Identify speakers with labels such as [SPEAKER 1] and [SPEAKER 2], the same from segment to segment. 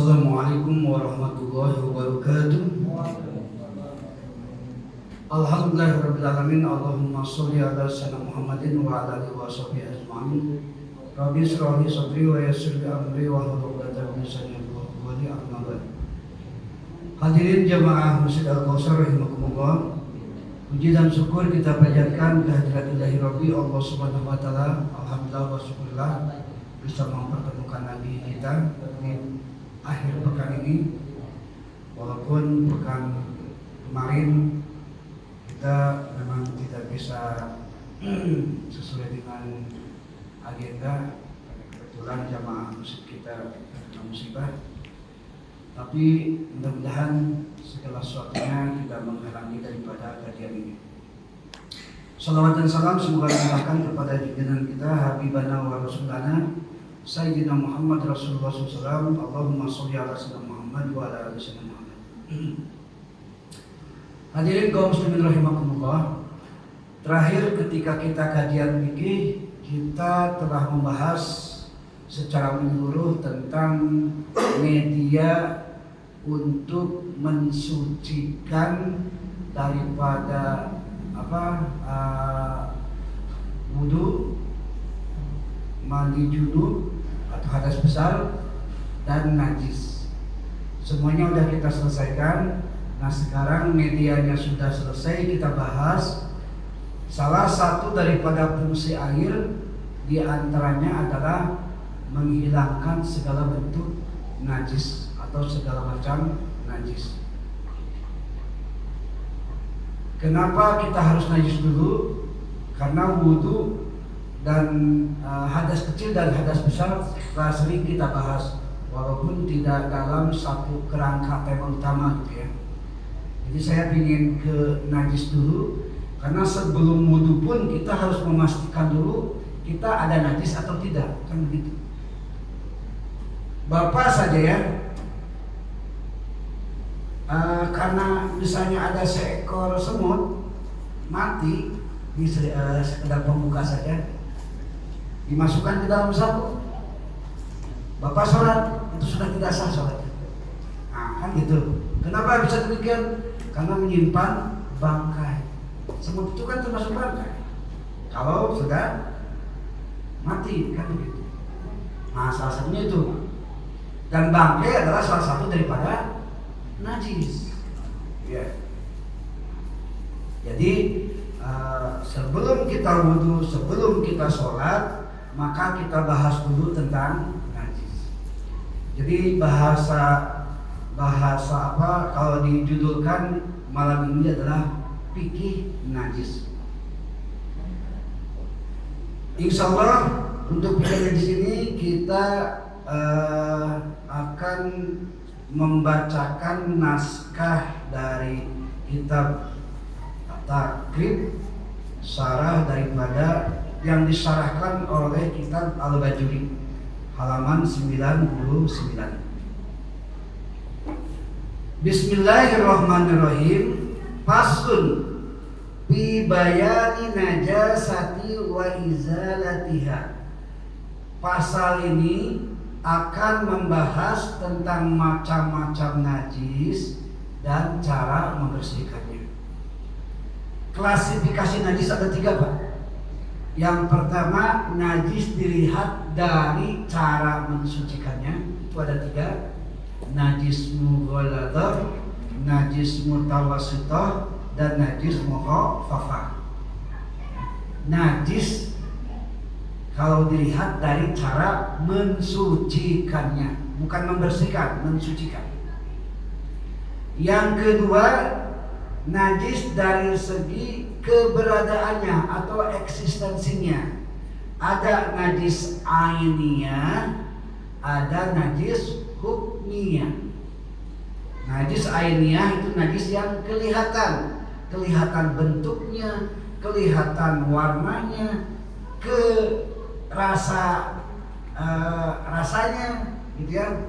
[SPEAKER 1] Assalamualaikum warahmatullahi wabarakatuh. Alhamdulillahirrabbilalamin. Allahumma sholli ala sayyidina Muhammadin wa ala alihi wa sahbihi ajma'in. Rabbi shrah li sadri wa yassir li amri wa hlul 'uqdatam min lisani yafqahu qawli. Amma ba'd. Hadirin jamaah Masjid Al-Kautsar rahimakumullah. Puji dan syukur kita panjatkan kehadirat Ilahi Rabbi Allah Subhanahu wa taala. Alhamdulillah wa syukurillah bisa mempertemukan lagi kita di akhir pekan ini. Walaupun pekan kemarin kita memang tidak bisa sesuai dengan agenda, kebetulan jamaah musik kita kena musibah. Tapi mudah-mudahan segala sesuatunya kita menghalangi daripada kajian ini. Salawat dan salam semoga dilimpahkan kepada junjungan kita Habibana wa Rasulana Sayyidina Muhammad Rasulullah SAW. Allahumma sholli ala sayyidina Muhammad wa ala ali sayyidina Muhammad. Hadirin kaum muslimin rahimakumullah. Terakhir ketika kita kajian fikih, kita telah membahas secara menyeluruh tentang media untuk mensucikan daripada wudu, mandi junub atau hadas besar dan najis. Semuanya sudah kita selesaikan. Nah, sekarang medianya sudah selesai, kita bahas salah satu daripada fungsi air di antaranya adalah menghilangkan segala bentuk najis atau segala macam najis. Kenapa kita harus najis dulu? Karena wudu dan hadas kecil dan hadas besar telah sering kita bahas, walaupun tidak dalam satu kerangka tema utama gitu ya. Jadi saya ingin ke najis dulu, karena sebelum wudu pun kita harus memastikan dulu kita ada najis atau tidak, kan begitu. Bapak saja ya, karena misalnya ada seekor semut mati di sekedar pembuka saja, dimasukkan ke dalam sapu, Bapak sholat, itu sudah tidak sah sholatnya. Nah, kan gitu. Kenapa bisa demikian? Karena menyimpan bangkai. Semut itu kan termasuk bangkai kalau sudah mati, kan begitu. Nah, salah satunya itu. Dan bangkai adalah salah satu daripada najis. Ya. Jadi sebelum kita wudu, sebelum kita sholat, maka kita bahas dulu tentang najis. Jadi bahasa apa kalau dijudulkan malam ini adalah fikih najis. Insya Allah untuk fikih najis ini kita akan membacakan naskah dari kitab Takrib, syarah daripada yang disyarahkan oleh kitab Al-Bajuri, halaman 99. Bismillahirrahmanirrahim. Faslun fi bayani najasati wa izalatiha. Pasal ini akan membahas tentang macam-macam najis dan cara membersihkannya. Klasifikasi najis ada 3, Pak. Yang pertama, najis dilihat dari cara mensucikannya. Itu ada 3. Najis mughalladah, najis mutawassithah, dan najis mukhaffafah. Najis kalau dilihat dari cara mensucikannya, bukan membersihkan, mensucikan. Yang kedua, najis dari segi keberadaannya atau eksistensinya. Ada najis ainiyah, ada najis hukmiyah. Najis ainiyah itu najis yang kelihatan bentuknya, kelihatan warnanya, rasanya gitu ya.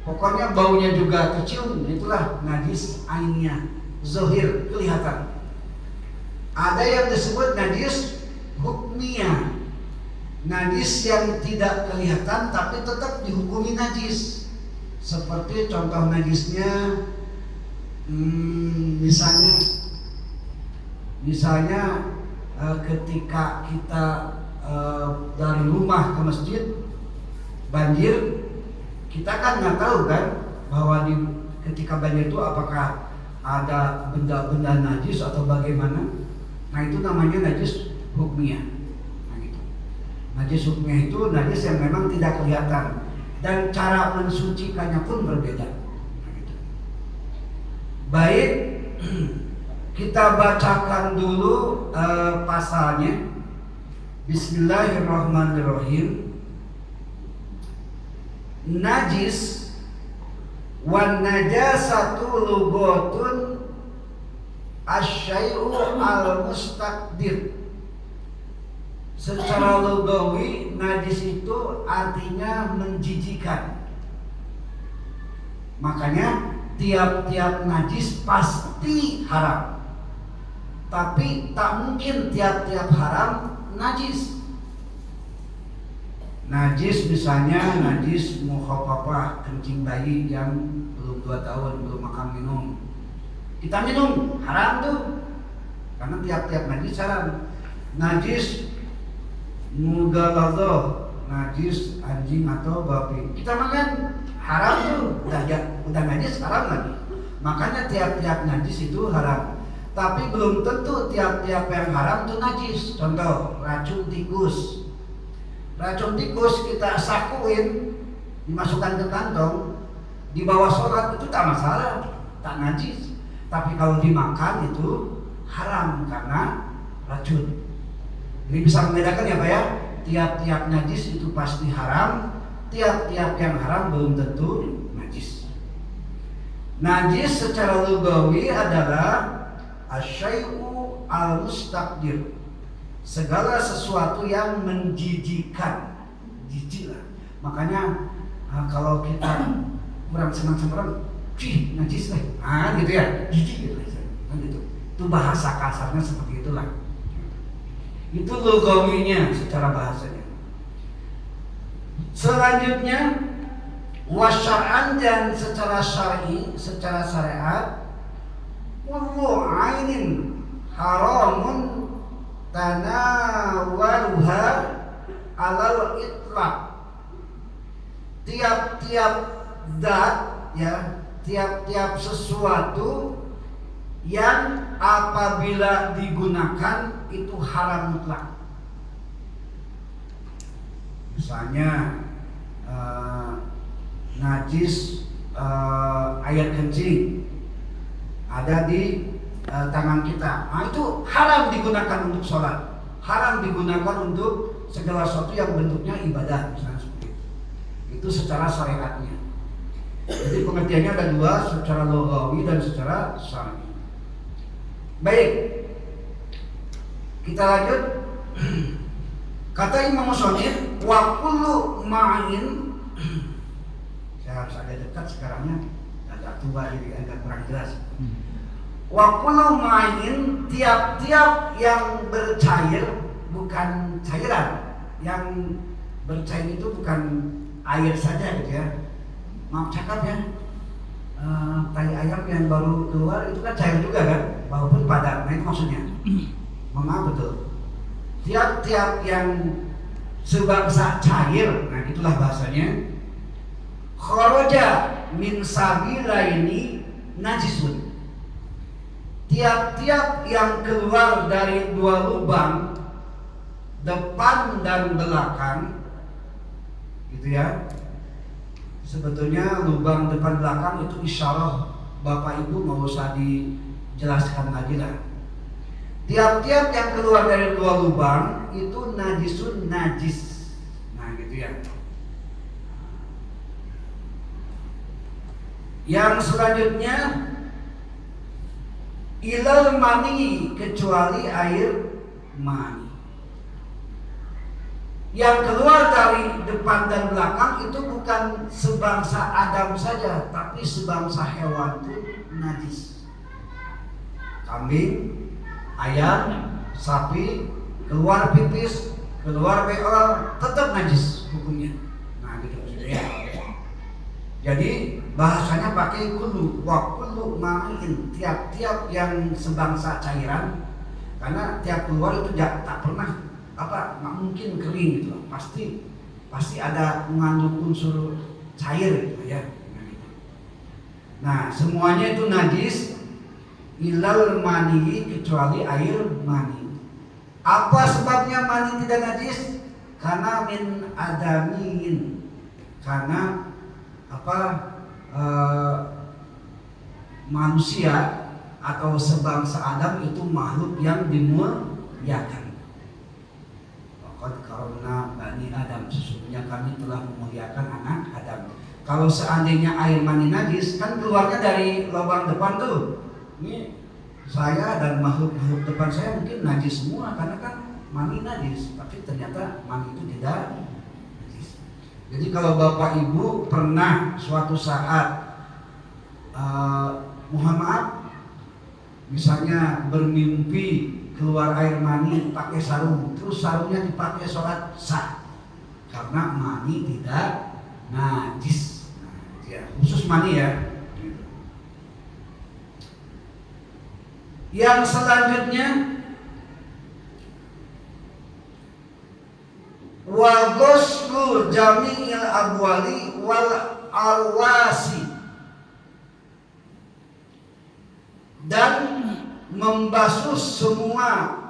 [SPEAKER 1] Pokoknya baunya juga kecium, itulah najis ainiyah, zahir, kelihatan. Ada yang disebut najis hukmiyah, najis yang tidak kelihatan tapi tetap dihukumi najis. Seperti contoh najisnya, misalnya ketika kita dari rumah ke masjid banjir, kita kan nggak tahu kan bahwa ketika banjir itu apakah ada benda-benda najis atau bagaimana. Nah itu namanya najis hukmiyah. Nah, gitu. Najis hukmiyah itu najis yang memang tidak kelihatan dan cara mensucikannya pun berbeda. Nah, gitu. Baik, kita bacakan dulu pasalnya. Bismillahirrahmanirrahim. Najis wan najasatu lughatun asyai'u al-mustaqdir. Secara lugawi najis itu artinya menjijikan. Makanya tiap-tiap najis pasti haram. Tapi tak mungkin tiap-tiap haram najis. Najis misalnya najis mukhaffafah, kencing bayi yang belum 2 tahun, belum makan minum. Kita minum, haram tuh. Karena tiap-tiap najis haram. Najis mughaladhah, najis anjing atau babi. Kita makan, haram tuh. Udah najis, haram lagi. Makanya tiap-tiap najis itu haram. Tapi belum tentu tiap-tiap yang haram itu najis. Contoh, racun tikus. Racun tikus kita sakuin, dimasukkan ke kantong, dibawa sholat itu tak masalah, tak najis. Tapi kalau dimakan itu haram karena racun. Ini bisa membedakan ya Pak ya. Tiap-tiap najis itu pasti haram, tiap-tiap yang haram belum tentu najis. Najis secara lugawi adalah asyai'u al-mustaqdir. Segala sesuatu yang menjijikan, jijik lah. Makanya kalau kita kurang senang-senang, najis lah, gitu ya, jijik gitu, kan gitu. Itu bahasa kasarnya seperti itulah. Itu lugawinya secara bahasanya. Selanjutnya wasyar'an, dan secara syar'i, secara syariat, kullu ainin haramun tanawaluha alal itlaq. Tiap-tiap zat ya, tiap-tiap sesuatu yang apabila digunakan itu haram mutlak. Misalnya najis air kencing ada di tangan kita, nah itu haram digunakan untuk sholat, haram digunakan untuk segala sesuatu yang bentuknya ibadah, misalnya seperti itu. Itu secara syariatnya. Jadi pengertiannya ada dua, secara lughawi dan secara syar'i. Baik, kita lanjut. Kata Imam Musonif, wa kullu ma'in. Saya harus agak dekat sekarangnya, agak tua jadi agak kurang jelas. Wa kullu ma'in, tiap-tiap yang bercair, bukan cairan. Yang bercair itu bukan air saja gitu ya. Maaf cakap ya. Tai ayam yang baru keluar itu kan cair juga kan, walaupun padat. Nah itu maksudnya. Maaf betul. Tiap-tiap yang sebangsa cair, nah itulah bahasanya. Kharaja min sabilaini najisun. Tiap-tiap yang keluar dari dua lubang, depan dan belakang, gitu ya. Sebetulnya lubang depan belakang itu isyarah Bapak Ibu, mau usah dijelaskan lagi lah. Tiap-tiap yang keluar dari dua lubang itu najisun, najis. Nah gitu ya. Yang selanjutnya ilal mani, kecuali air mani. Yang keluar dari depan dan belakang itu bukan sebangsa Adam saja, tapi sebangsa hewan pun najis. Kambing, ayam, sapi, keluar pipis, keluar beol, tetap najis hukumnya. Nah gitu ya. Jadi bahasanya pakai kullu wa kullu ma'in, tiap-tiap yang sebangsa cairan, karena tiap keluar itu tak pernah nggak mungkin kering gitu loh. Pasti ada mengandung unsur cair gitu ya. Nah, semuanya itu najis ilal mani, kecuali air mani. Apa sebabnya mani tidak najis? Karena min adamin, karena manusia atau sebangsa Adam itu makhluk yang dimuliakan. Karena Bani Adam, sesungguhnya kami telah memuliakan anak Adam. Kalau seandainya air mani najis, kan keluarnya dari lubang depan tuh. Ini saya dan makhluk depan saya mungkin najis semua karena kan mani najis, tapi ternyata mani itu tidak najis. Jadi kalau Bapak Ibu pernah suatu saat mohon maaf, misalnya bermimpi keluar air mani pakai sarung, terus sarungnya dipakai sholat sah, karena mani tidak najis. Ya, khusus mani ya. Yang selanjutnya wa ghuslu jami'il abwali wal arwasi, dan membasuh semua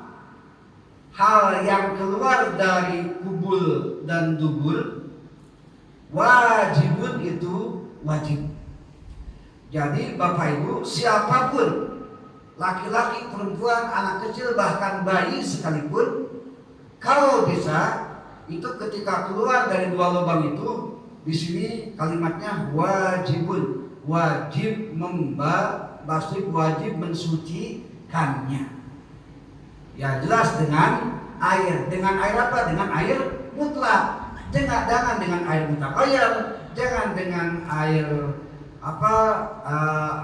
[SPEAKER 1] hal yang keluar dari kubul dan dubur. Wajibun itu wajib. Jadi Bapak Ibu, siapapun, laki-laki, perempuan, anak kecil, bahkan bayi sekalipun, kalau bisa itu ketika keluar dari dua lubang itu, di sini kalimatnya wajibun, wajib membasuh, wajib mensucikannya. Ya jelas dengan air. Dengan air apa? Dengan air mutlak. Jangan dengan air mutaghayyir, jangan dengan air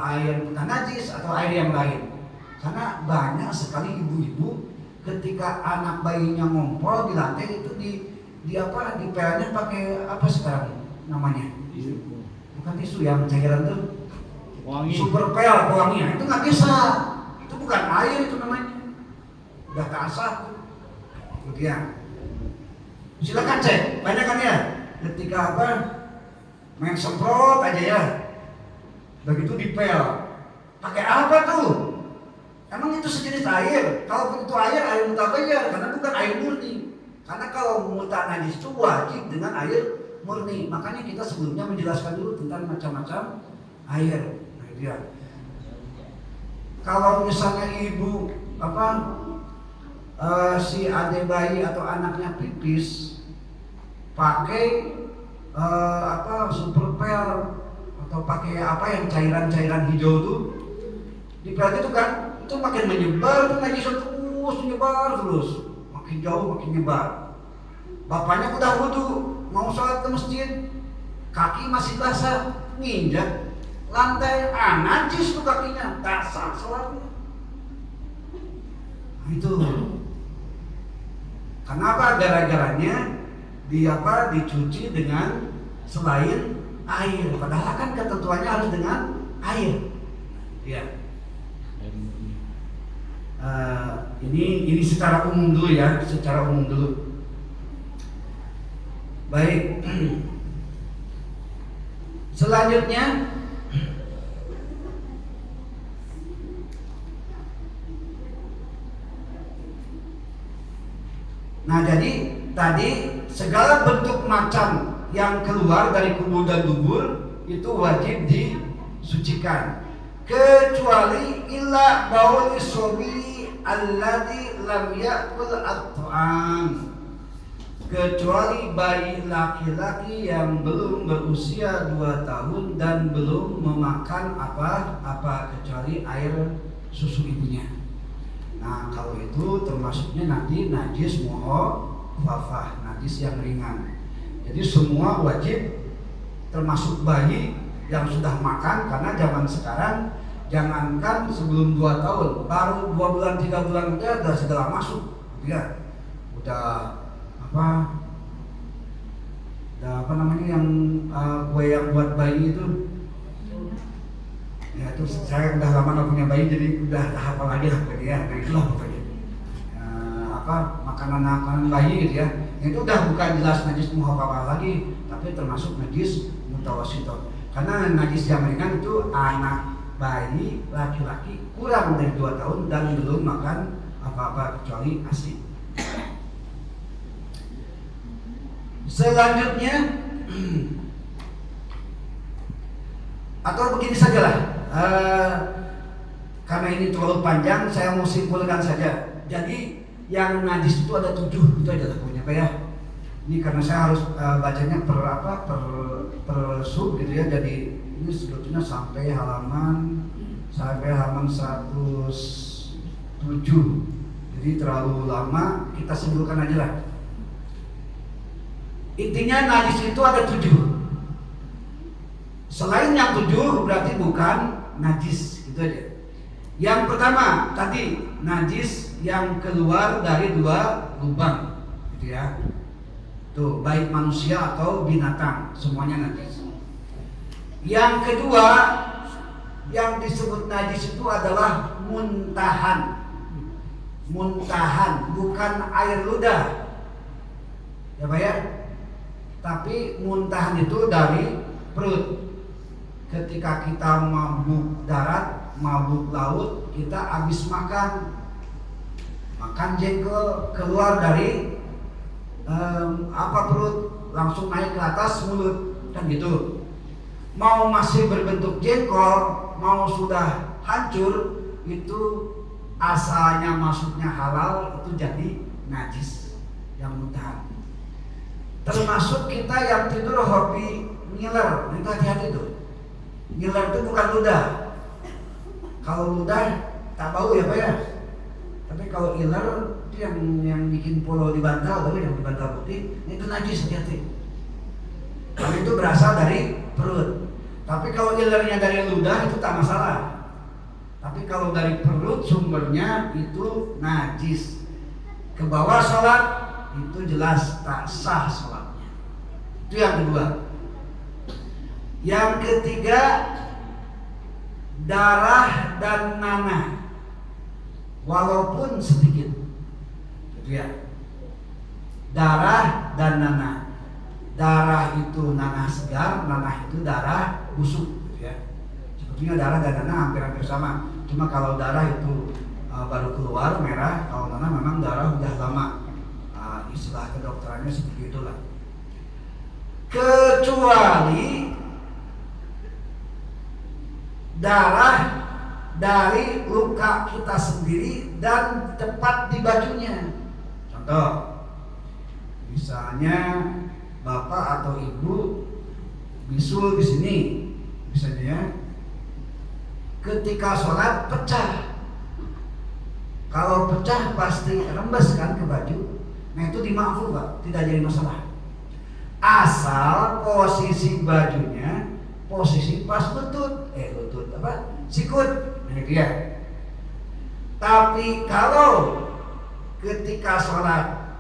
[SPEAKER 1] air najis atau air yang lain. Karena banyak sekali ibu-ibu ketika anak bayinya ngompol di lantai itu dipelnya pakai apa sekarang namanya? Bukan tisu yang cairan tuh. Wangi. Super pel pewangi. Itu nggak bisa. Itu bukan air itu namanya. Udah kasar tuh. Kemudian silakan cek, banyak kan ya. Ketika main semprot aja ya. Begitu dipel. Pakai apa tuh? Emang itu sejenis air? Kalau itu air mutaghayyir, karena bukan air murni. Karena kalau najis itu wajib dengan air murni. Makanya kita sebelumnya menjelaskan dulu tentang macam-macam air. Nah, dia. Kalau misalnya ibu si adik bayi atau anaknya pipis pakai super pel atau pakai yang cairan hijau tuh dipel itu kan, itu makin menyebar tuh najis, terus menyebar terus, makin jauh makin nyebar. Bapaknya udah wudu mau sholat ke masjid, kaki masih basah, nginjak lantai, najis tuh kakinya, dasar sholatnya. Nah, itu kenapa? Gara-garanya dicuci dengan selain air, padahal kan ketentuannya harus dengan air. Ya. Ini secara umum dulu ya, secara umum dulu. Baik. Selanjutnya nah, jadi tadi segala bentuk macam yang keluar dari kubur dan dubur itu wajib disucikan, kecuali illa bauli sobi alladhi lam yakul at-ta'am, kecuali bayi laki-laki yang belum berusia 2 tahun dan belum memakan apa-apa kecuali air susu ibunya. Nah, kalau itu termasuknya nanti najis mukhafafah, najis yang ringan. Jadi semua wajib, termasuk bayi yang sudah makan, karena zaman sekarang jangankan sebelum 2 tahun, baru 2 bulan 3 bulan udah segala masuk, ya. Udah yang buat bayi itu. Ya itu saya udah lama nggak punya bayi jadi udah hafal lagi lah pokoknya ya. Nah itulah pokoknya makanan bayi gitu ya. Itu udah bukan jelas najis muhafafah lagi, tapi termasuk najis mutawasito. Karena najis yang ringan itu anak bayi laki-laki kurang dari 2 tahun dan belum makan apa-apa kecuali ASI. Selanjutnya atau begini sajalah, karena ini terlalu panjang saya mau simpulkan saja. Jadi yang najis itu ada 7, itu aja lah punya Pak ya. Ini karena saya harus bacanya per sub gitu ya. Jadi ini sebetulnya sampai halaman 107. Jadi terlalu lama, kita simpulkan aja lah. Intinya najis itu ada 7. Selain yang 7 berarti bukan najis, itu aja. Yang pertama tadi najis yang keluar dari 2 lubang, gitu ya. Tuh, baik manusia atau binatang, semuanya najis. Yang kedua, yang disebut najis itu adalah muntahan. Muntahan, bukan air ludah. Ya Pak ya? Tapi muntahan itu dari perut. Ketika kita mabuk darat, mabuk laut, kita habis makan jengkol, keluar dari perut, langsung naik ke atas mulut, kan gitu. Mau masih berbentuk jengkol, mau sudah hancur, itu asalnya masuknya halal, itu jadi najis yang muntahan. Termasuk kita yang tidur hobi ngiler, itu hati-hati tuh. Ngiler itu bukan ludah. Kalau ludah tak bau ya Pak ya. Tapi kalau iler itu yang bikin polo di bantal, yang di bantal putih, itu najis, hati-hati. Karena itu berasal dari perut. Tapi kalau ilernya dari ludah itu tak masalah. Tapi kalau dari perut sumbernya itu najis. Ke bawah sholat itu jelas tak sah sholatnya. Itu yang kedua. Yang ketiga, darah dan nanah. Walaupun sedikit, gitu ya. Darah dan nanah. Darah itu nanah segar, nanah itu darah busuk, gitu ya. Sebetulnya darah dan nanah hampir-hampir sama. Cuma kalau darah itu baru keluar merah, kalau nanah memang darah udah lama. Istilah kedokterannya seperti itulah. Kecuali darah dari luka kita sendiri dan tepat di bajunya. Contoh, misalnya bapak atau ibu bisul di sini, misalnya ya, ketika sholat pecah. Kalau pecah pasti rembes kan ke baju. Nah itu dimaafkan Pak, tidak jadi masalah. Asal posisi bajunya posisi pas lutut, sikut. Gitu ya. Tapi kalau ketika sholat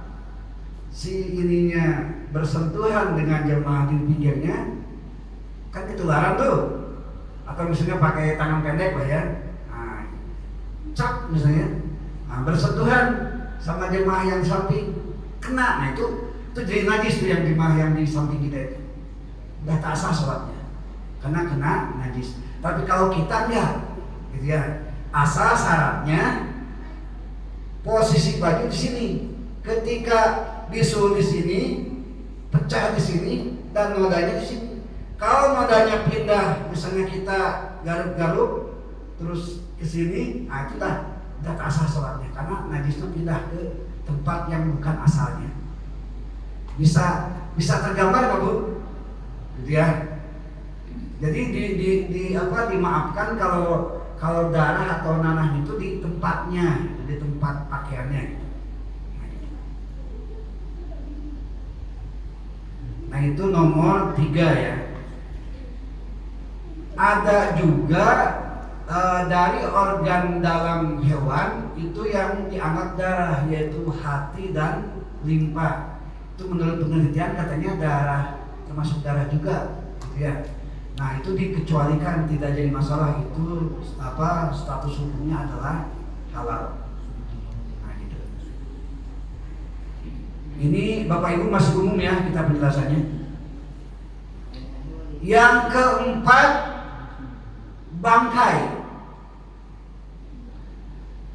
[SPEAKER 1] si ininya bersentuhan dengan jemaah di pinggirnya, kan ketularan tuh. Atau misalnya pakai tangan pendek lah ya, cap misalnya, bersentuhan sama jemaah yang di samping, kena, nah itu jadi najis tuh yang jemaah yang di samping kita itu. Udah tak sah sholatnya, karena kena najis. Tapi kalau kita enggak, gitu ya, asal syaratnya posisi baju di sini. Ketika bisul di sini, pecah di sini, dan nodanya di sini. Kalau nodanya pindah, misalnya kita garuk-garuk terus ke sini, nah itu udah tak sah sholatnya, karena najis itu pindah ke tempat yang bukan asalnya. Bisa tergambar nggak Bu? Gitu ya. Jadi dimaafkan kalau darah atau nanah itu di tempatnya, di tempat pakaiannya. Nah itu nomor 3 ya. Ada juga dari organ dalam hewan itu yang dianggap darah, yaitu hati dan limpa. Itu menurut penelitian katanya darah, termasuk darah juga, gitu ya. Nah itu dikecualikan, tidak jadi masalah, itu status hukumnya adalah halal. Nah gitu. Ini Bapak Ibu masih umum ya kita penjelasannya. Yang keempat, bangkai.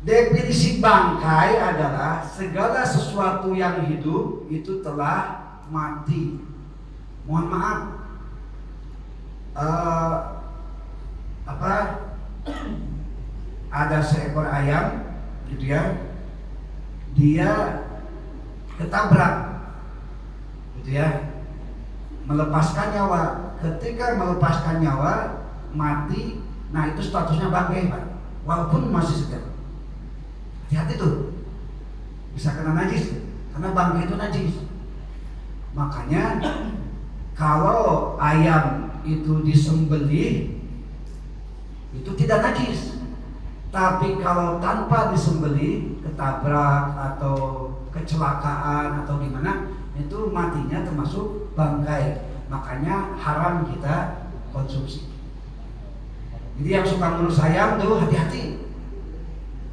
[SPEAKER 1] Definisi bangkai adalah segala sesuatu yang hidup itu telah mati. Mohon maaf, ada seekor ayam gitu ya, dia ketabrak gitu ya, melepaskan nyawa. Ketika melepaskan nyawa, mati. Nah itu statusnya bangkai Pak, walaupun masih segar. Hati-hati tuh, bisa kena najis, karena bangkai itu najis. Makanya kalau ayam itu disembelih itu tidak najis. Tapi kalau tanpa disembelih, ketabrak atau kecelakaan atau gimana, itu matinya termasuk bangkai. Makanya haram kita konsumsi. Jadi yang suka ngurus ayam tuh hati-hati.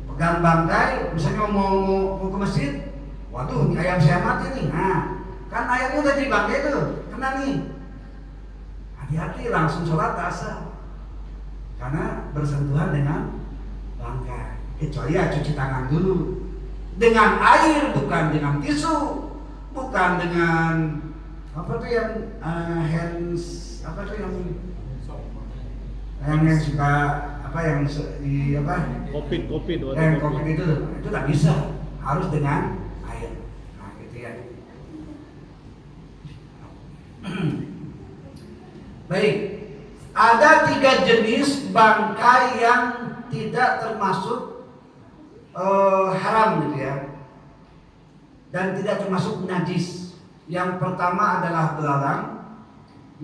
[SPEAKER 1] Pegang bangkai, misalnya mau ke masjid, waduh ini ayam saya mati nih. Nah, kan ayamnya udah jadi bangkai tuh, kena nih. Hati-hati, langsung sholat asar, karena bersentuhan dengan bangkai. Kecuali ya cuci tangan dulu dengan air, bukan dengan tisu, bukan dengan hands, yang suka
[SPEAKER 2] COVID
[SPEAKER 1] itu tak bisa, harus dengan air. Nah gitu ya. Baik, ada 3 jenis bangkai yang tidak termasuk haram gitu ya, dan tidak termasuk najis. Yang pertama adalah belalang,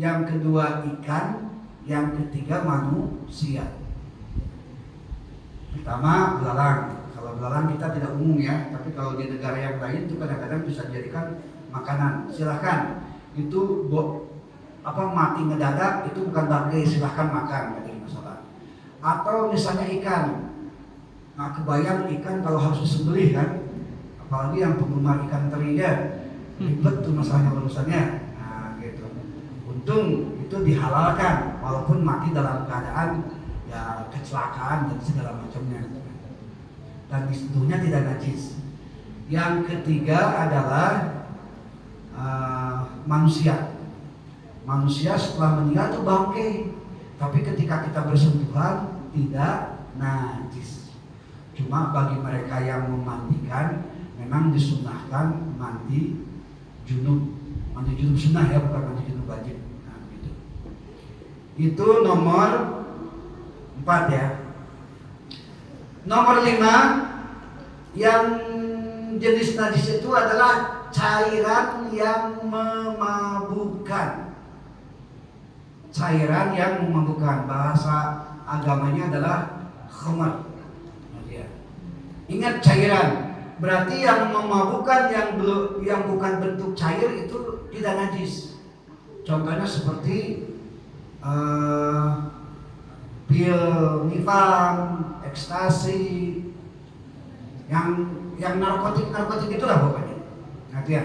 [SPEAKER 1] yang kedua ikan, yang ketiga manusia. Pertama belalang. Kalau belalang kita tidak umum ya, tapi kalau di negara yang lain itu kadang-kadang bisa dijadikan makanan. Silahkan. Itu mati ngedadak itu bukan bangkai, silahkan makan, nggak ada masalah. Atau misalnya ikan. Nah kebayang ikan kalau harus disembelih kan, apalagi yang penggemar ikan teri ya, ribet tuh masalahnya urusannya. Nah gitu. Untung itu dihalalkan walaupun mati dalam keadaan ya kecelakaan dan segala macamnya, dan disentuhnya tidak najis. Yang ketiga adalah manusia. Manusia setelah meninggal itu bangkai, tapi ketika kita bersentuhan tidak najis. Cuma bagi mereka yang memandikan memang disunahkan mandi junub. Mandi junub sunnah ya, bukan mandi junub wajib. Nah, gitu. Itu nomor 4 ya. Nomor 5, yang jenis najis itu adalah cairan yang memabukkan. Cairan yang memabukkan, bahasa agamanya adalah khamar. Ingat cairan, berarti yang memabukkan yang bukan bentuk cair itu tidak najis. Contohnya seperti pil nifam, ekstasi, yang narkotik itulah pokoknya. Nanti ya.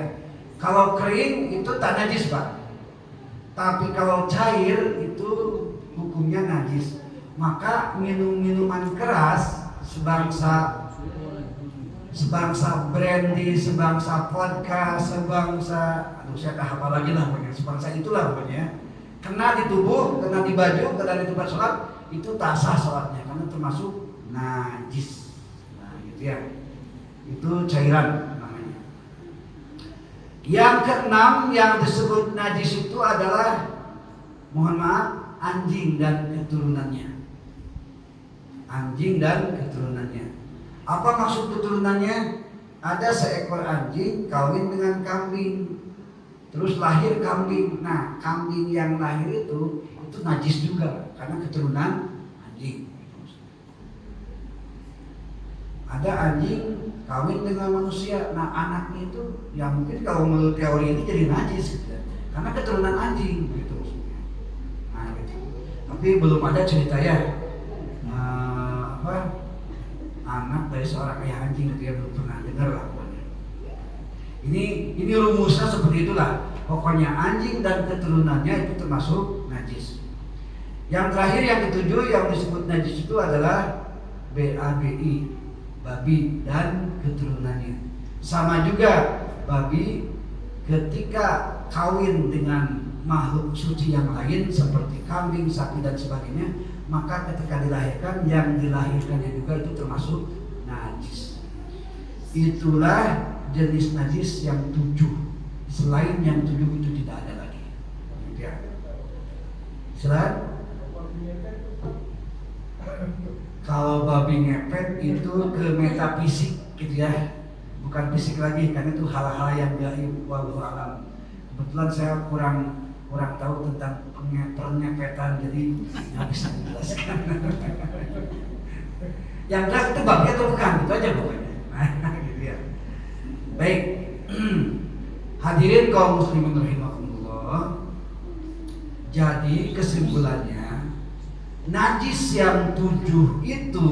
[SPEAKER 1] Kalau kering itu tak najis Pak. Tapi kalau cair itu hukumnya najis. Maka minuman keras sebangsa brandy, sebangsa vodka, saya tak hafal lagi lah pokoknya, sebangsa itulah pokoknya, kena di tubuh, kena di baju, kena di tempat sholat, itu tak sah sholatnya karena termasuk najis. Nah gitu ya, itu cairan namanya. Yang keenam yang disebut najis itu adalah, mohon maaf, anjing dan keturunannya. Anjing dan keturunannya. Apa maksud keturunannya? Ada seekor anjing kawin dengan kambing, terus lahir kambing. Nah, kambing yang lahir itu najis juga karena keturunan anjing. Ada anjing kawin dengan manusia. Nah, anaknya itu ya mungkin kalau menurut teori ini jadi najis gitu, karena keturunan anjing gitu. Nah, gitu. Tapi belum ada cerita ya anak dari seorang ayah anjing, dia belum pernah dengar lah pokoknya. Ini rumusnya seperti itulah. Pokoknya anjing dan keturunannya itu termasuk najis. Yang terakhir yang ketujuh yang disebut najis itu adalah BABI, babi dan keturunannya. Sama juga babi ketika kawin dengan makhluk suci yang lain seperti kambing, sapi dan sebagainya, maka ketika dilahirkan yang dilahirkannya juga itu termasuk najis. Itulah jenis najis yang 7. Selain yang 7 itu tidak ada lagi. Ya. Selain kalau babi ngepet itu ke metafisik gitu ya, bukan fisik lagi karena itu hal-hal yang gaib, wallahu alam. Kebetulan saya kurang tahu tentang pengepetan, jadi nggak bisa dijelaskan. Yang jelas itu babi atau bukan, itu aja pokoknya. Nah, gitu ya. Baik, hadirin kaum muslimin rahimakumullah. Jadi kesimpulannya, najis yang 7 itu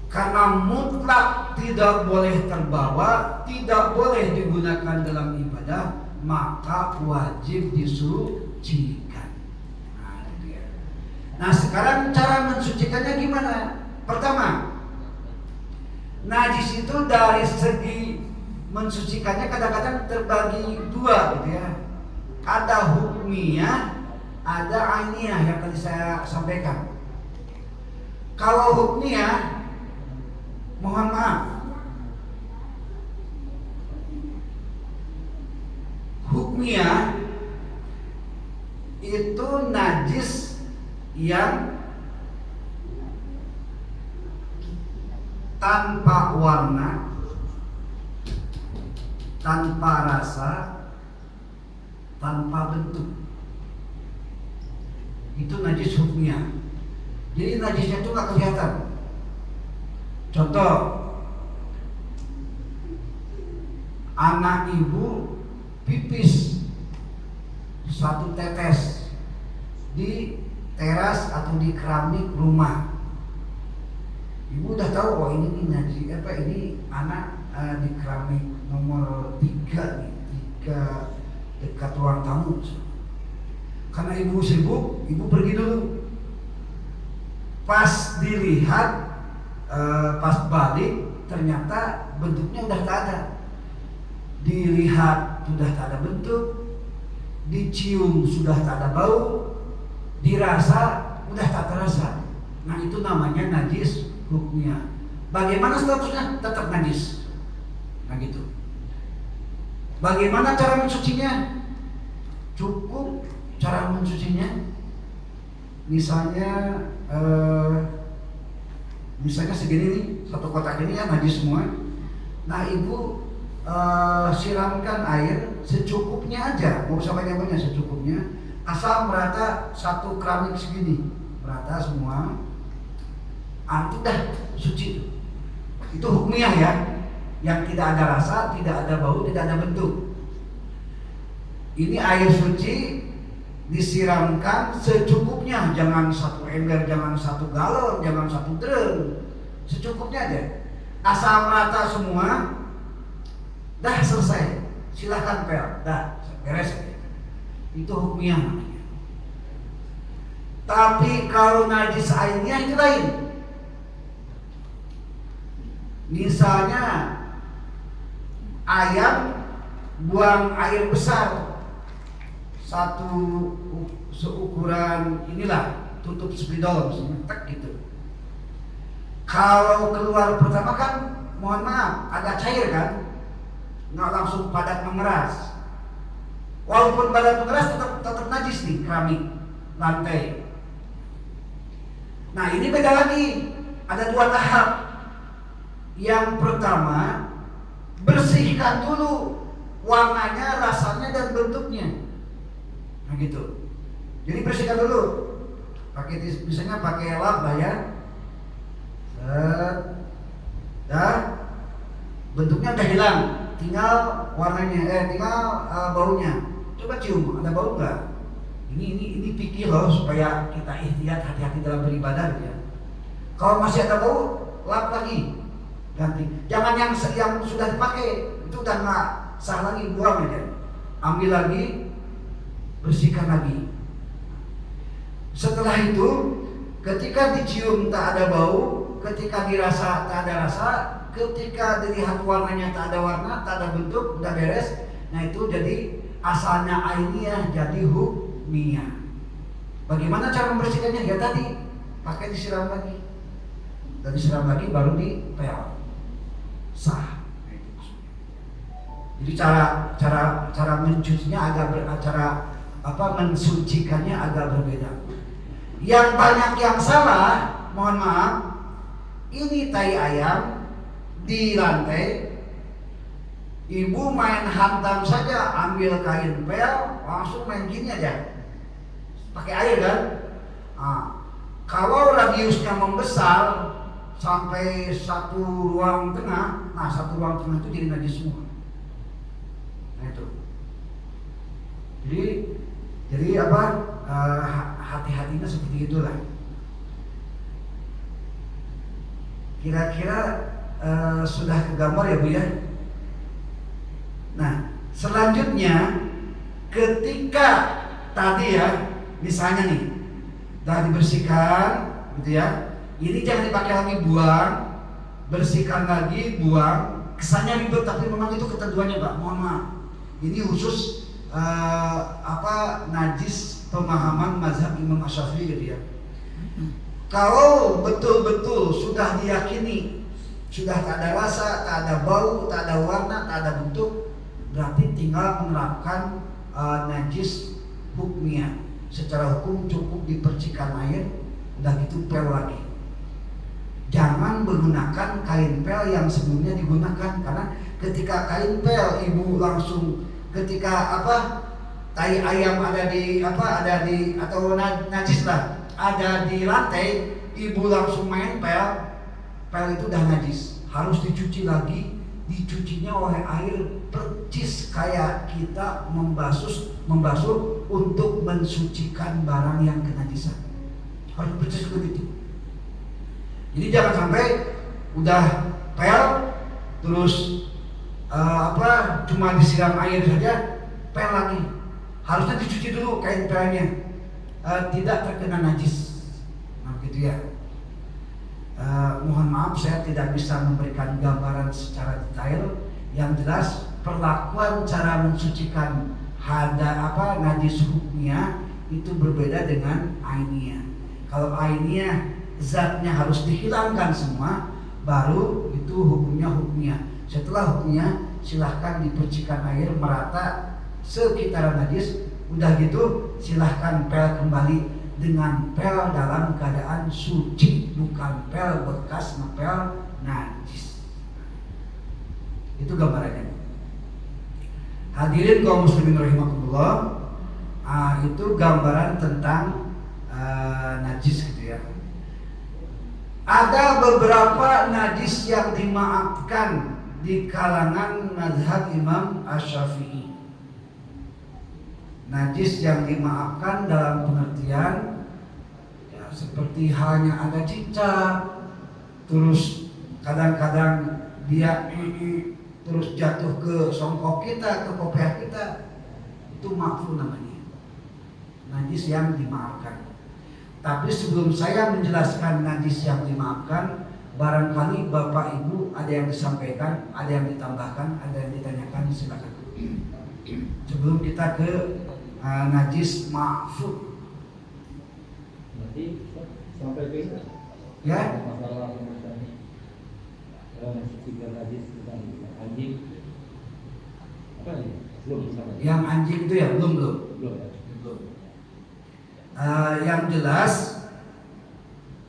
[SPEAKER 1] karena mutlak tidak boleh terbawa, tidak boleh digunakan dalam ibadah, maka wajib disucikan. Nah, sekarang cara mensucikannya gimana? Pertama, najis itu dari segi mensucikannya kadang-kadang terbagi 2 gitu ya. Ada hukmiyah, ada ainiyah yang tadi saya sampaikan. Kalau hukmiyah, mohon maaf, hukmiyah itu najis yang tanpa warna, tanpa rasa, tanpa bentuk. Itu najis hukmiyah. Jadi najisnya itu nggak kelihatan. Contoh, anak ibu pipis 1 tetes di teras atau di keramik rumah. Ibu udah tahu, oh ini najis ini anak di keramik nomor 3 nih, 3 dekat ruang tamu. Karena ibu sibuk, ibu pergi dulu. Pas dilihat, pas balik ternyata bentuknya udah tak ada. Dilihat sudah tak ada bentuk, dicium sudah tak ada bau, dirasa udah tak terasa. Nah, itu namanya najis hukmiyah. Bagaimana statusnya? Tetap najis. Nah gitu. Bagaimana cara mensucinya? Cukup cara mensucinya. Misalnya segini nih, 1 kotak ini ya najis semua. Nah, ibu siramkan air secukupnya aja, mau sampai banyak secukupnya, asal merata 1 keramik segini, merata semua. Itu dah suci. Itu hukmiyah ya, yang tidak ada rasa, tidak ada bau, tidak ada bentuk. Ini air suci disiramkan secukupnya, jangan 1 ember, jangan 1 galon, jangan 1 drum, secukupnya aja. Asal merata semua, dah selesai. Silakan pel, dah beres. Itu hukmiyah namanya. Tapi kalau najis ainiyah itu lain. Misalnya ayam buang air besar, 1 seukuran inilah, tutup spidol semetek gitu. Kalau keluar pertama kan, mohon maaf, agak cair kan, nggak langsung padat mengeras. Walaupun padat mengeras tetap najis nih keramik lantai. Nah, ini beda lagi, ada 2 tahap. Yang pertama, bersihkan dulu warnanya, rasanya dan bentuknya. Nah gitu. Jadi bersihkan dulu. Misalnya pakai lap lah ya. Dah, bentuknya udah hilang, tinggal warnanya, tinggal baunya. Coba cium, ada bau nggak? Ini pikir loh supaya kita ikhtiar hati-hati dalam beribadah ya. Kalau masih ada bau, lap lagi, ganti. Jangan yang sudah dipakai itu udah nggak sah lagi, buang aja. Ambil lagi, bersihkan lagi. Setelah itu, ketika dicium tak ada bau, ketika dirasa tak ada rasa, ketika dilihat warnanya tak ada warna, tak ada bentuk, udah beres. Nah itu jadi asalnya ainiyah jadi hukmiyah. Bagaimana cara membersihkannya? Ya tadi pakai disiram lagi. Dan disiram lagi baru dipel, sah. Jadi cara mencucinya mensucikannya agak berbeda. Yang banyak yang salah, mohon maaf, ini tai ayam di lantai, ibu main hantam saja, ambil kain pel, langsung main gini aja, pakai air kan. Kalau radiusnya membesar sampai satu ruang tengah, nah satu ruang tengah itu jadi najis semua. Nah itu. Jadi hati-hatinya seperti itulah. Kira-kira sudah kegambar ya Bu ya. Nah selanjutnya ketika tadi ya, misalnya nih udah dibersihkan gitu ya. Ini jangan dipakai lagi, buang, bersihkan lagi, buang. Kesannya ribet tapi memang itu ketentuannya Pak. Mohon maaf. Ini khusus najis pemahaman mazhab Imam Asy-Syafi'i gitu ya. Kalau betul-betul sudah diyakini sudah tak ada rasa, tak ada bau, tak ada warna, tak ada bentuk, berarti tinggal menerapkan najis hukmiyah. Secara hukum cukup dipercikan air, udah gitu pel lagi. Jangan menggunakan kain pel yang sebelumnya digunakan, karena ketika kain pel ibu langsung ketika tai ayam ada di atau najis lah ada di lantai, ibu langsung main pel itu udah najis, harus dicuci lagi. Dicucinya oleh air percis kayak kita membasuh untuk mensucikan barang yang kenajisan, harus percis begitu. Jadi jangan sampai udah pel terus cuma disiram air saja, pel lagi. Harusnya dicuci dulu kain pelnya, tidak terkena najis. Nah gitu ya. Mohon maaf saya tidak bisa memberikan gambaran secara detail. Yang jelas perlakuan cara mensucikan najis hukmiyah itu berbeda dengan ainiyah. Kalau ainiyah zatnya harus dihilangkan semua, baru itu hukumnya hukmiyah. Setelah hukmiyah silahkan dipercikan air merata sekitaran najis. Udah gitu silahkan pel kembali dengan pel dalam keadaan suci, bukan pel bekas ngepel najis. Itu gambarannya. Hadirin kaum muslimin rahimakumullah, itu gambaran tentang najis gitu ya. Ada beberapa najis yang dimaafkan di kalangan mazhab Imam Asy-Syafi'i. Najis yang dimaafkan dalam pengertian ya, seperti halnya ada cicak, terus kadang-kadang dia terus jatuh ke songkok kita, ke kopiah kita, itu ma'fu namanya, najis yang dimaafkan. Tapi sebelum saya menjelaskan najis yang dimaafkan, barangkali Bapak Ibu ada yang disampaikan, ada yang ditambahkan, ada yang ditanyakan, silakan. Sebelum kita ke najis ma'fu.
[SPEAKER 2] Nanti sampai ke
[SPEAKER 1] ya
[SPEAKER 2] masalah mensucikan najis tentang anjing. Apa ini? Belum sama.
[SPEAKER 1] Yang anjing itu ya belum
[SPEAKER 2] ya.
[SPEAKER 1] Yang jelas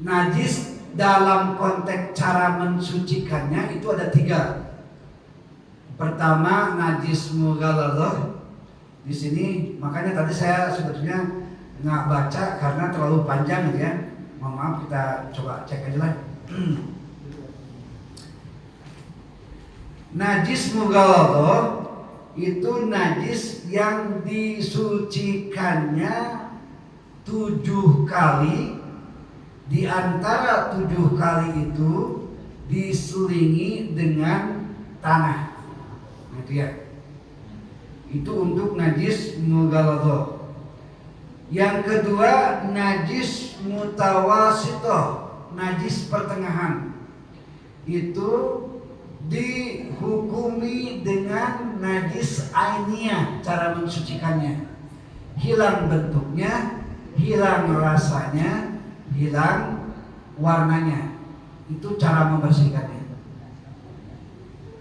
[SPEAKER 1] najis dalam konteks cara mensucikannya itu ada 3. Pertama najis mughalladhah. Di sini makanya tadi saya sebetulnya nggak baca karena terlalu panjang gitu ya. Mohon maaf, kita coba cek aja lah. Najis mughalladhah itu najis yang disucikannya 7 kali. Di antara 7 kali itu diselingi dengan tanah. Gitu ya. Itu untuk najis mughaladhah. Yang kedua, najis mutawasithah, najis pertengahan. Itu dihukumi dengan najis ainiyah, cara mensucikannya. Hilang bentuknya, hilang rasanya, hilang warnanya. Itu cara membersihkannya.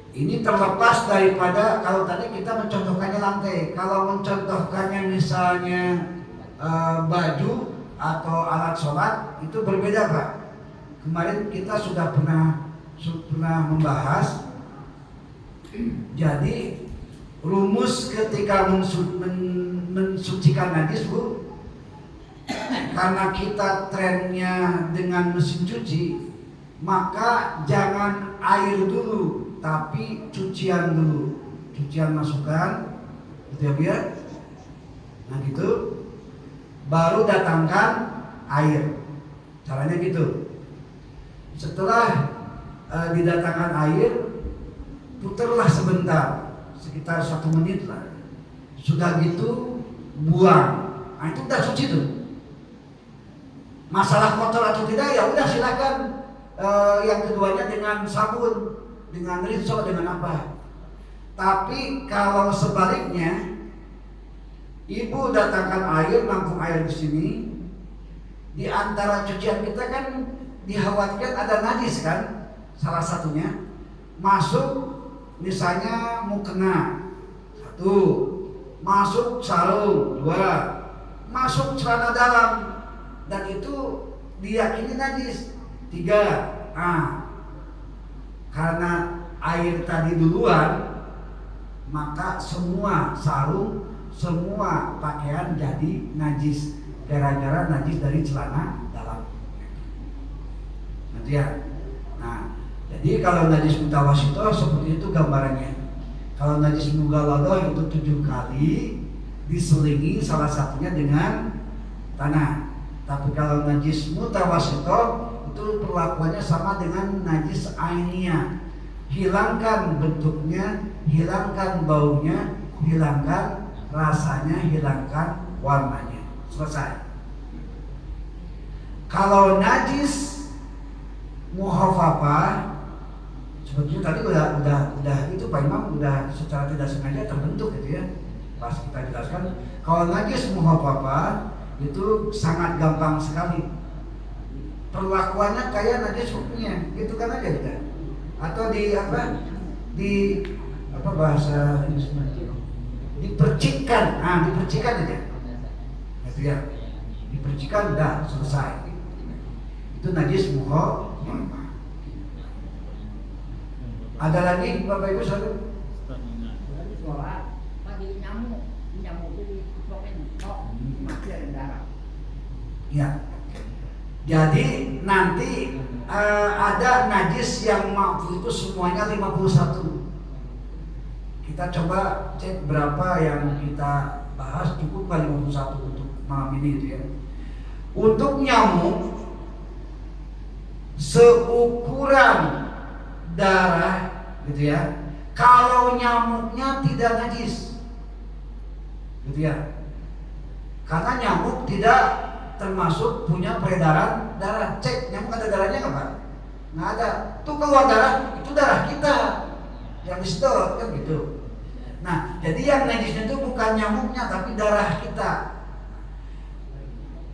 [SPEAKER 1] Ini terlepas daripada kalau tadi kita mencontohkannya lantai. Kalau mencontohkannya misalnya baju atau alat sholat, itu berbeda Pak. Kemarin kita sudah pernah membahas. Jadi rumus ketika mensucikan najis Bu, karena kita trennya dengan mesin cuci, maka jangan air dulu, tapi cucian dulu. Cucian masukkan, gitu ya biar. Nah gitu, baru datangkan air. Caranya gitu. Setelah didatangkan air, putarlah sebentar, sekitar 1 menit lah. Sudah gitu buang. Nah itu udah suci tuh. Masalah kotor atau tidak ya udah silakan. Yang keduanya dengan sabun, dengan rinso, dengan apa. Tapi kalau sebaliknya, ibu datangkan air, nampung air di sini, di antara cucian kita kan dikhawatirkan ada najis kan, salah satunya masuk, misalnya mukena 1, masuk sarung 2, masuk celana dalam, dan itu diyakini najis 3. Karena air tadi duluan, maka semua sarung, semua pakaian jadi najis gara-gara najis dari celana dalam. Nanti ya. Nah, jadi kalau najis mutawasithah seperti itu gambarannya. Kalau najis mughaladhah itu 7 kali diselingi salah satunya dengan tanah. Tapi kalau najis mutawasithah itu perlakuannya sama dengan najis ainiyah. Hilangkan bentuknya, hilangkan baunya, hilangkan rasanya, hilangkan warnanya. Selesai. Kalau najis muhafafah, sebetulnya tadi udah itu Pak Imam udah secara tidak sengaja terbentuk gitu ya. Pas kita jelaskan, kalau najis muhafafah itu sangat gampang sekali. Perlakuannya kayak najis hukumnya, gitu kan aja kita. Atau di bahasa dipercikkan, dipercikkan aja. Gitu ya. Dipercikkan dah selesai. Itu najis muhafafah. Ada lagi Bapak Ibu saudara?
[SPEAKER 3] Nyamuk itu diplokin mati ada darah.
[SPEAKER 1] Ya. Jadi nanti ada najis yang makfu itu semuanya 51. Kita coba cek berapa yang kita bahas, cukup kali 51 untuk malam ini gitu ya. Untuk nyamuk seukuran darah gitu ya. Kalau nyamuknya tidak najis, gitu ya. Karena nyamuk tidak termasuk punya peredaran darah. Cek nyamuk ada darahnya nggak Pak? Nggak ada. Tuh keluar darah, itu darah kita yang disedot kan gitu. Nah, jadi yang najisnya itu bukan nyamuknya tapi darah kita.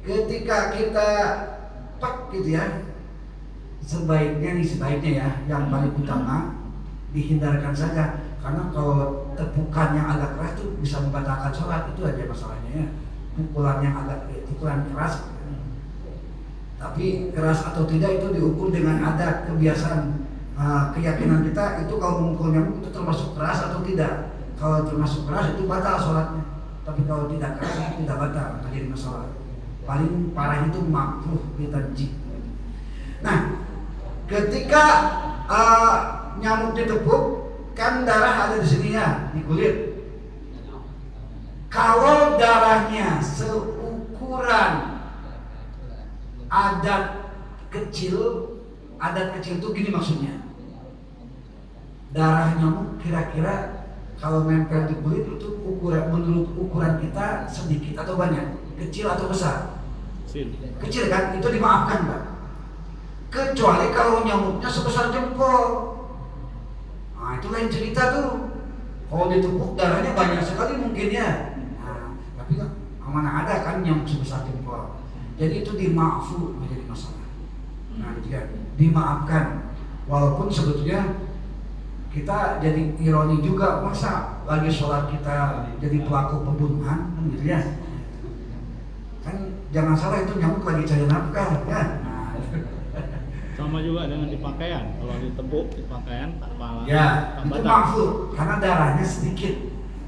[SPEAKER 1] Ketika kita pak gitu ya, sebaiknya ya, yang paling utama dihindarkan saja, karena kalau tepukan yang agak keras itu bisa membatalkan sholat, itu aja masalahnya ya. Pukulan keras, tapi keras atau tidak itu diukur dengan adat, kebiasaan, keyakinan kita itu kalau memukul nyamuk itu termasuk keras atau tidak. Kalau termasuk keras itu batal sholatnya, tapi kalau tidak keras itu tidak batal, tak jadi masalah. Paling parah itu makruh ditanjik. Nah, ketika nyamuk ditepuk, kan darah ada di sini ya, di kulit. Kalau darahnya seukuran adat kecil itu gini maksudnya. Darah nyamuk kira-kira kalau nempel di kulit itu menurut ukuran kita sedikit atau banyak, kecil atau besar? Kecil kan, itu dimaafkan Pak. Kecuali kalau nyamuknya sebesar jempol. Nah itu lain cerita tuh. Kalau ditepuk darahnya banyak sekali mungkin ya. Nah, tapi mana ada kan nyamuk sebesar jempol. Jadi itu dimaafkan, menjadi masalah. Nah itu kan dimaafkan. Walaupun sebetulnya kita jadi ironi juga, masa lagi sholat kita jadi pelaku pembunuhan kan gitu ya. Kan jangan salah, itu nyamuk lagi cari nafkah ya. Nah.
[SPEAKER 4] Sama juga dengan di pakaian, kalau ditepuk di pakaian tak pala.
[SPEAKER 1] Ya, itu maksud karena darahnya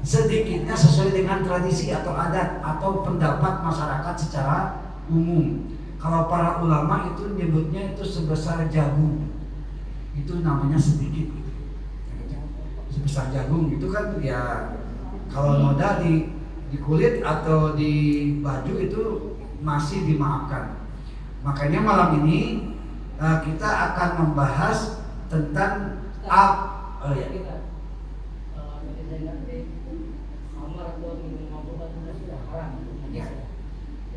[SPEAKER 1] sedikitnya sesuai dengan tradisi atau adat atau pendapat masyarakat secara umum. Kalau para ulama itu nyebutnya itu sebesar jagung, itu namanya sedikit. Sebesar jagung itu kan ya, kalau noda di kulit atau di baju itu masih dimaafkan. Makanya malam ini kita akan membahas tentang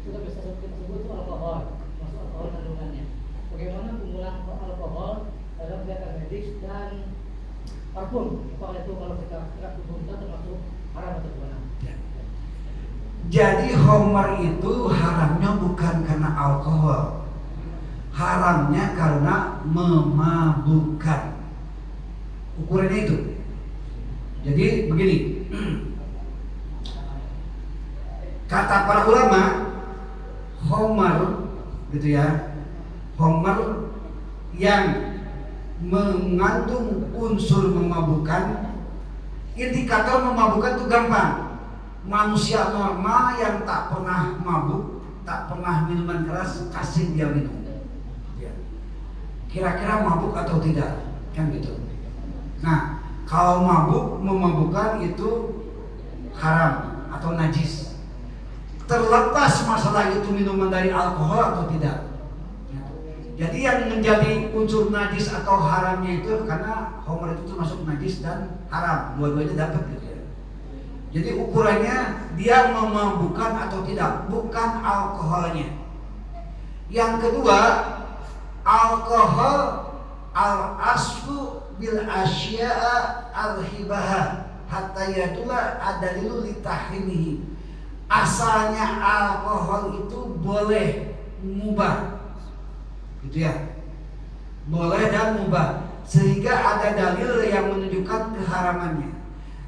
[SPEAKER 5] itu kan bisa kita sebut itu alkohol, masuk alkohol kandungannya. Bagaimana penggunaan alkohol dalam kegiatan medis dan parfum? Kalau kita parfum kita termasuk haram atau gimana?
[SPEAKER 1] Jadi homer itu haramnya bukan karena alkohol, haramnya karena memabukkan. Ukurannya itu. Jadi begini, kata para ulama, homer gitu ya, homer yang mengandung unsur memabukkan. Indikator memabukkan itu gampang. Manusia normal yang tak pernah mabuk, tak pernah minuman keras, kasih dia minum. Kira-kira mabuk atau tidak? Kan gitu. Nah, kalau mabuk, memabukkan itu haram atau najis. Terlepas masalah itu minuman dari alkohol atau tidak. Jadi yang menjadi unsur najis atau haramnya itu karena homer itu termasuk najis dan haram, dua-duanya dapat gitu ya. Jadi ukurannya dia memabukkan atau tidak, bukan alkoholnya. Yang kedua, alkohol al-asfu bil asya'a al-hibahah hatta yadulla adalilu litahrimihi. Asalnya alkohol itu boleh, mubah, gitu ya, boleh dan mubah, sehingga ada dalil yang menunjukkan keharamannya.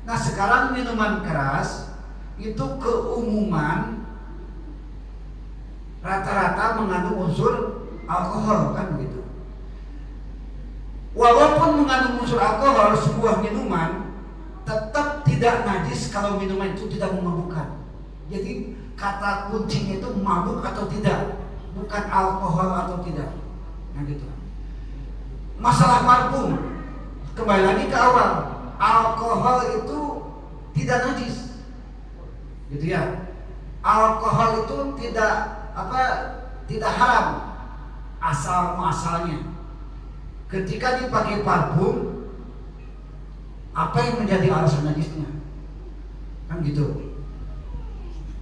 [SPEAKER 1] Nah sekarang minuman keras itu keumuman rata-rata mengandung unsur alkohol, kan begitu. Walaupun mengandung unsur alkohol, sebuah minuman tetap tidak najis kalau minuman itu tidak memabukkan. Jadi kata kuncinya itu mabuk atau tidak, bukan alkohol atau tidak. Nah gitu. Masalah parfum, kembali lagi ke awal, alkohol itu tidak najis, gitu ya. Alkohol itu tidak haram asal muasalnya. Ketika dipakai parfum, apa yang menjadi alasan najisnya? Kan gitu.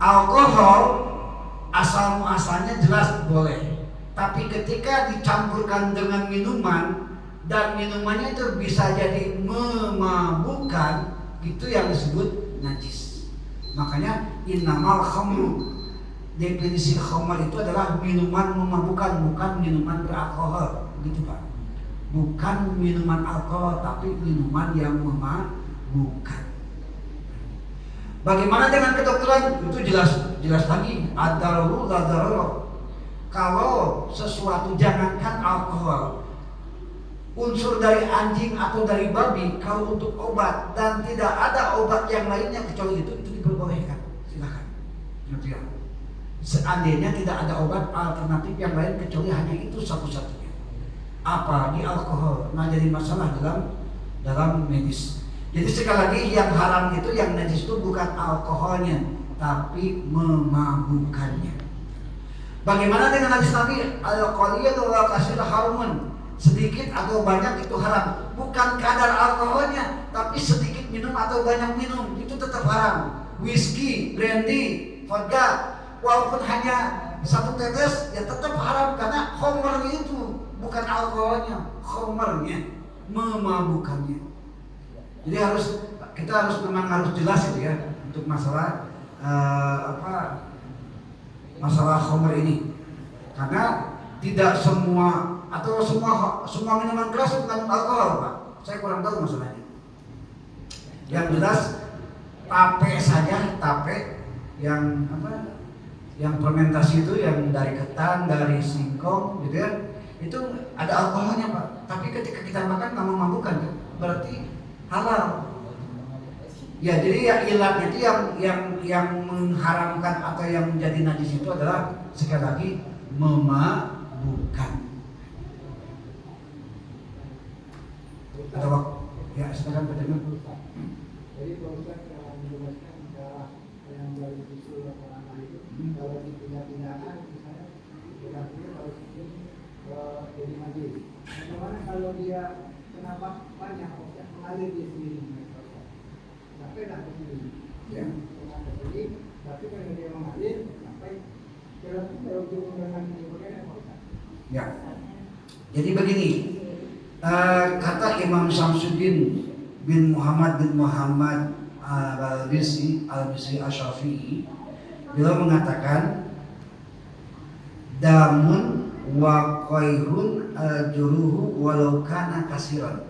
[SPEAKER 1] Alkohol asal muasalnya jelas boleh, tapi ketika dicampurkan dengan minuman dan minumannya itu bisa jadi memabukkan, itu yang disebut najis. Makanya innamal khamru, definisi khamr itu adalah minuman memabukkan, bukan minuman beralkohol, gitu Pak. Bukan minuman alkohol, tapi minuman yang memabukkan. Bagaimana dengan kedokteran? Itu jelas lagi, ad-daruru la darara. Kalau sesuatu, jangankan alkohol, unsur dari anjing atau dari babi, kalau untuk obat dan tidak ada obat yang lainnya kecuali itu diperbolehkan. Silakan. Seandainya tidak ada obat alternatif yang lain kecuali hanya itu satu-satunya. Apa di alkohol? Nah jadi masalah dalam medis. Jadi sekali lagi yang haram itu, yang najis itu bukan alkoholnya, tapi memabukkannya. Bagaimana dengan hadis Nabi? Al-qalil wa kasir harumun. Sedikit atau banyak itu haram. Bukan kadar alkoholnya, tapi sedikit minum atau banyak minum itu tetap haram. Whisky, brandy, vodka, walaupun hanya 1 tetes ya tetap haram karena khamrnya itu bukan alkoholnya, khamrnya, memabukkannya. Jadi kita memang harus jelas itu ya untuk masalah masalah khamr ini. Karena tidak semua atau semua minuman keras mengandung alkohol, Pak. Saya kurang tahu masalahnya. Yang jelas tape saja, tape yang yang fermentasi itu yang dari ketan, dari singkong gitu ya. Itu ada alkoholnya, Pak. Tapi ketika kita makan nggak memabukkan, kan? Berarti halal. Ya, jadi ya ilat itu yang mengharamkan atau yang menjadi najis itu adalah sekali lagi memabukkan. Ada waktu ya, silakan berdengar.
[SPEAKER 6] Jadi Pak Ustaz menjelaskan cara yang dari bisul orang itu kalau dipindah-pindahkan misalnya berarti kalau sedikit jadi najis. Bagaimana kalau dia kenapa banyak Ustaz mengalir di sini? Sampai dah ke sini. Ya, ke sini, tapi kalau dia mengalir sampai kalau dengan ini bagaimana Pak Ustaz?
[SPEAKER 1] Ya. Jadi begini. Kata Imam Syamsuddin bin Muhammad al-Bisri Asy-Syafi'i, beliau mengatakan damun wa qairun al-juruhu walau kana kasiran.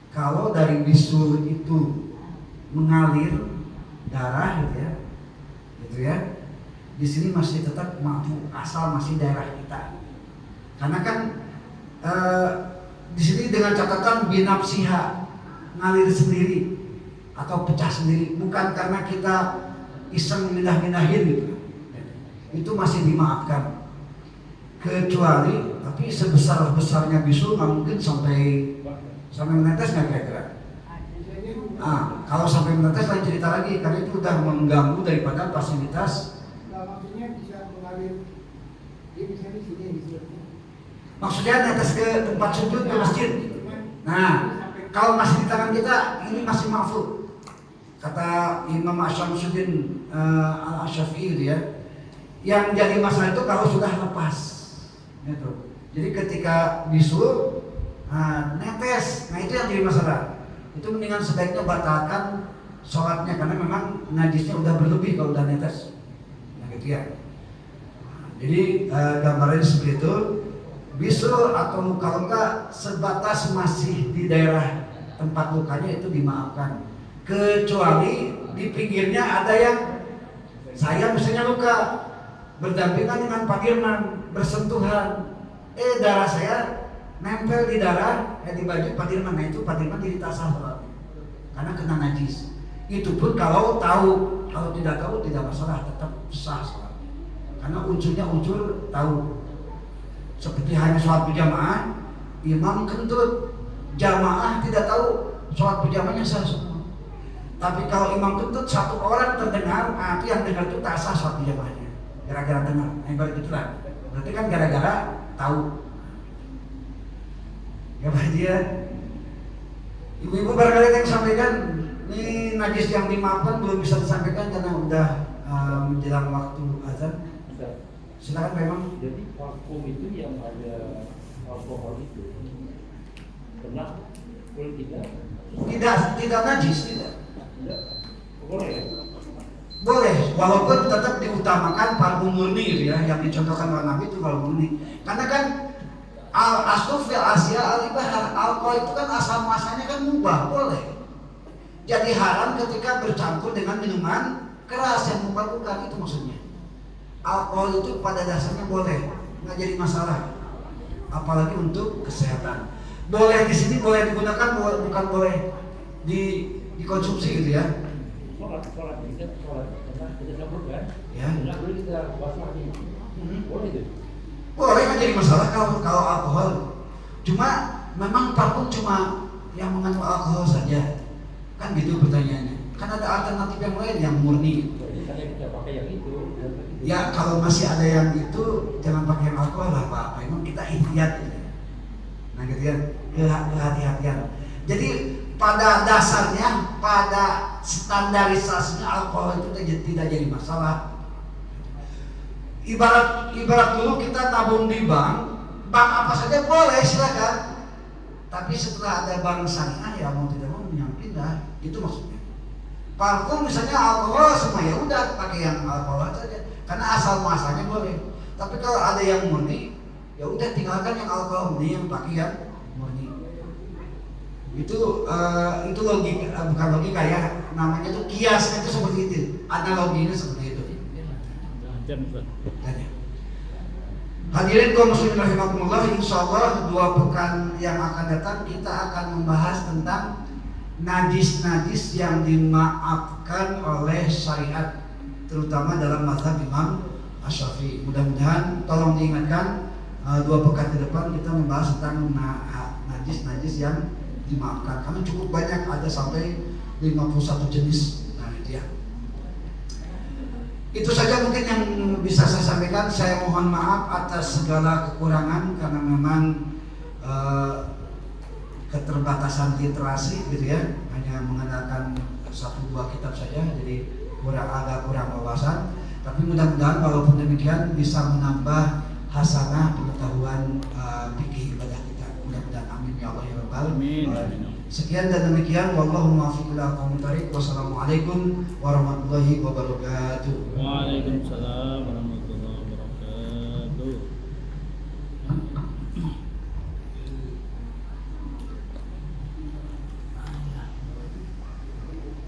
[SPEAKER 1] Kalau dari bisul itu mengalir darah gitu ya, di sini masih tetap mampu asal masih daerah kita. Karena kan di sini dengan catatan binafsiha, ngalir sendiri atau pecah sendiri, bukan karena kita iseng mindah-mindahin gitu. Itu masih dimaafkan. Kecuali tapi sebesar-besarnya bisul nggak mungkin sampai menetes nggak kira-kira. Kalau sampai menetes lain cerita lagi, karena itu udah mengganggu daripada fasilitas.
[SPEAKER 6] Maksudnya bisa mengalir, dia bisa di sini di sini.
[SPEAKER 1] Maksudnya netes ke tempat sujud ke masjid. Nah, kalau masih di tangan kita, ini masih mahfud. Kata Imam Syamsuddin al-Syafi'i gitu ya. Yang jadi masalah itu kalau sudah lepas. Gitu. Jadi ketika bisul, netes, nah itu yang jadi masalah. Itu mendingan sebaiknya batalkan sholatnya karena memang najisnya udah berlebih kalau udah netes. Nah gitu ya. Jadi gambarnya seperti itu. Bisul atau kalau enggak sebatas masih di daerah tempat lukanya itu dimaafkan. Kecuali di pinggirnya ada yang saya misalnya luka berdampingan dengan Pak Dirman, bersentuhan, darah saya nempel di darah di baju Pak Dirman. Nah itu Pak Dirman jadi tak sah sholat karena kena najis. Itu pun kalau tahu, kalau tidak tahu tidak masalah, tetap sah sholat. Karena unsurnya unsur tahu. Seperti hanya sholat berjamaah, imam kentut, jamaah tidak tahu, sholat berjamaahnya sah semua. Tapi kalau imam kentut satu orang terdengar, itu yang dengar itu tak sah sholat berjamaahnya. Gara-gara dengar, ibarat itulah. Berarti kan gara-gara tahu. Ya Pak dia, ibu-ibu barangkali yang sampaikan, ini najis yang dimaafkan belum bisa disampaikan karena udah menjelang waktu azan. Silakan Pak Imam.
[SPEAKER 2] Jadi parfum itu yang ada alkohol itu kena boleh
[SPEAKER 1] Tidak najis, tidak.
[SPEAKER 2] Boleh.
[SPEAKER 1] Boleh, walaupun tetap diutamakan parfum murni gitu ya, yang dicontohkan oleh Nabi itu parfum murni. Karena kan al-aslu fil asya al-ibahah, alkohol itu kan asal muasalnya kan mubah, boleh. Jadi haram ketika bercampur dengan minuman keras yang memabukkan, itu maksudnya. Alkohol itu pada dasarnya boleh, nggak jadi masalah, apalagi untuk kesehatan. Boleh di sini boleh digunakan, bukan boleh dikonsumsi gitu ya.
[SPEAKER 2] Sholat kita karena kita campur kan?
[SPEAKER 1] Ya.
[SPEAKER 2] Tidak boleh kita waswasi. Boleh itu.
[SPEAKER 1] Boleh nggak jadi masalah kalau alkohol. Cuma memang parfum cuma yang mengandung alkohol saja, kan gitu pertanyaannya. Kan ada alternatif yang lain yang murni.
[SPEAKER 2] misalnya kita pakai yang itu.
[SPEAKER 1] Ya kalau masih ada yang itu jangan pakai yang alkohol lah Pak. Memang kita ikhtiar gitu. Nah gitu kan, kehati-hatian. Jadi pada dasarnya, pada standarisasinya alkohol itu tidak jadi masalah. Ibarat dulu kita tabung di bank apa saja boleh silakan. Tapi setelah ada bank syariah ya mau tidak mau yang pindah, itu maksudnya. Parfum misalnya alkohol semua ya udah pakai yang alkohol saja, karena asal muasalnya boleh. Tapi kalau ada yang murni, ya udah tinggalkan yang alkohol murni, yang pakai yang murni. Itu logika, bukan logika ya, namanya itu kiasnya itu seperti itu, analoginya seperti itu. Hadirin kaum muslimin rahimakumullah, insyaallah 2 pekan yang akan datang kita akan membahas tentang najis-najis yang dimaafkan oleh syariat, terutama dalam mazhab Imam Asy-Syafi'i. Mudah-mudahan tolong diingatkan 2 pekan ke depan kita membahas tentang najis-najis yang dimaafkan. Karena cukup banyak, ada sampai 51 jenis. Nah itu ya. Itu saja mungkin yang bisa saya sampaikan. Saya mohon maaf atas segala kekurangan karena memang keterbatasan literasi gitu ya, hanya mengandalkan 1-2 kitab saja, jadi agak kurang wawasan. Tapi mudah-mudahan walaupun demikian bisa menambah hasanah pengetahuan fikih ibadah kita. Mudah-mudahan amin ya Allah ya rabbal alamin. Sekian dan demikian, wallahu muwaffiq ila aqwamit thariq. Wassalamualaikum warahmatullahi wabarakatuh.
[SPEAKER 4] Waalaikumsalam warahmatullahi wabarakatuh.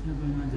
[SPEAKER 4] Siapa yang